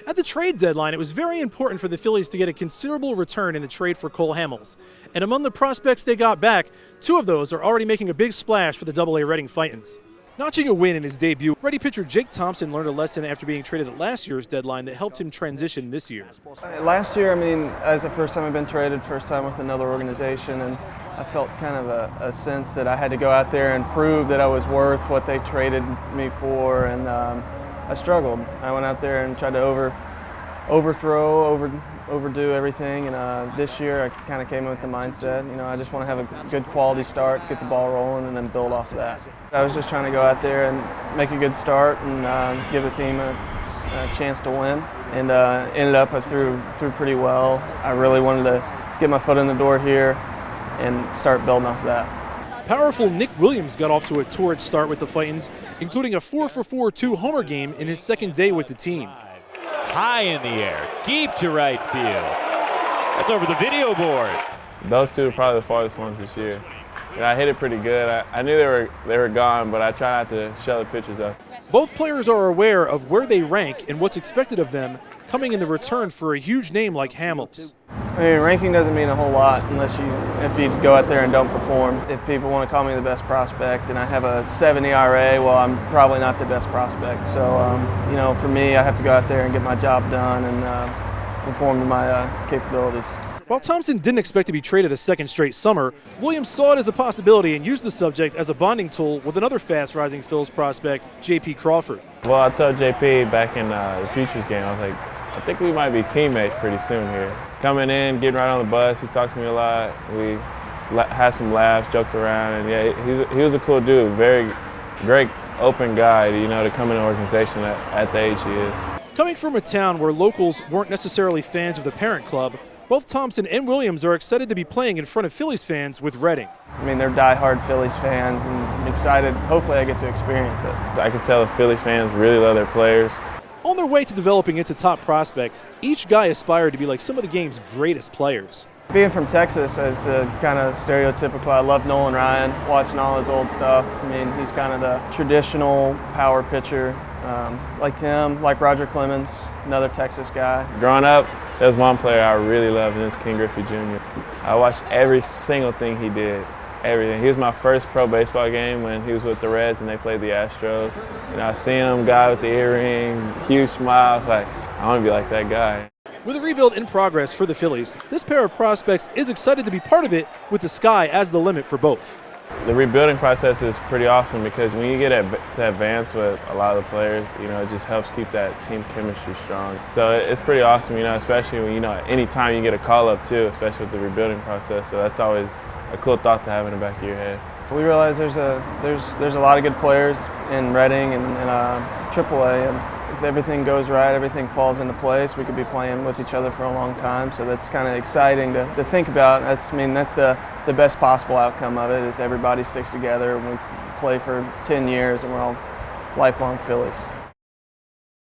At the trade deadline, it was very important for the Phillies to get a considerable return in the trade for Cole Hamels. And among the prospects they got back, two of those are already making a big splash for the AA Reading Fightins. Notching a win in his debut, Ready pitcher Jake Thompson learned a lesson after being traded at last year's deadline that helped him transition this year. Last year, as the first time I've been traded, first time with another organization, and I felt kind of a sense that I had to go out there and prove that I was worth what they traded me for, and I struggled. I went out there and tried to overdo everything, and this year I kind of came in with the mindset, I just want to have a good quality start, get the ball rolling, and then build off of that. I was just trying to go out there and make a good start and give the team a chance to win, and ended up I threw pretty well. I really wanted to get my foot in the door here and start building off of that. Powerful Nick Williams got off to a torrid start with the Fightins, including a 4-for-4 2-homer game in his second day with the team. High in the air, deep to right field. That's over the video board. Those two are probably the farthest ones this year. I hit it pretty good. I knew they were gone, but I try not to shut the pitchers up. Both players are aware of where they rank and what's expected of them, coming in the return for a huge name like Hamels. Ranking doesn't mean a whole lot if you go out there and don't perform. If people want to call me the best prospect and I have a 7 ERA, well, I'm probably not the best prospect. So, for me, I have to go out there and get my job done and perform to my capabilities. While Thompson didn't expect to be traded a second straight summer, Williams saw it as a possibility and used the subject as a bonding tool with another fast-rising Phillies prospect, J.P. Crawford. Well, I told JP back in the Pheature's game, I was like, I think we might be teammates pretty soon here. Coming in, getting right on the bus, he talked to me a lot. We had some laughs, joked around, and yeah, he was a cool dude. Very great, open guy, to come in an organization at the age he is. Coming from a town where locals weren't necessarily fans of the parent club, both Thompson and Williams are excited to be playing in front of Phillies fans with Reading. They're diehard Phillies fans, and I'm excited. Hopefully I get to experience it. I can tell the Philly fans really love their players. On their way to developing into top prospects, each guy aspired to be like some of the game's greatest players. Being from Texas is kind of stereotypical. I love Nolan Ryan, watching all his old stuff. He's kind of the traditional power pitcher. Like him, like Roger Clemens, another Texas guy. Growing up, there's one player I really loved, and it's Ken Griffey Jr. I watched every single thing he did. Everything. He was my first pro baseball game when he was with the Reds and they played the Astros. I seen him, guy with the earring, huge smile. I was like, I want to be like that guy. With a rebuild in progress for the Phillies, this pair of prospects is excited to be part of it with the sky as the limit for both. The rebuilding process is pretty awesome because when you get to advance with a lot of the players, it just helps keep that team chemistry strong. So it's pretty awesome, especially when, any time you get a call up too, especially with the rebuilding process. So that's always a cool thought to have in the back of your head. We realize there's a lot of good players in Reading and AAA, and if everything goes right, everything falls into place, we could be playing with each other for a long time. So that's kind of exciting to think about. That's the best possible outcome of it is everybody sticks together and we play for 10 years and we're all lifelong Phillies.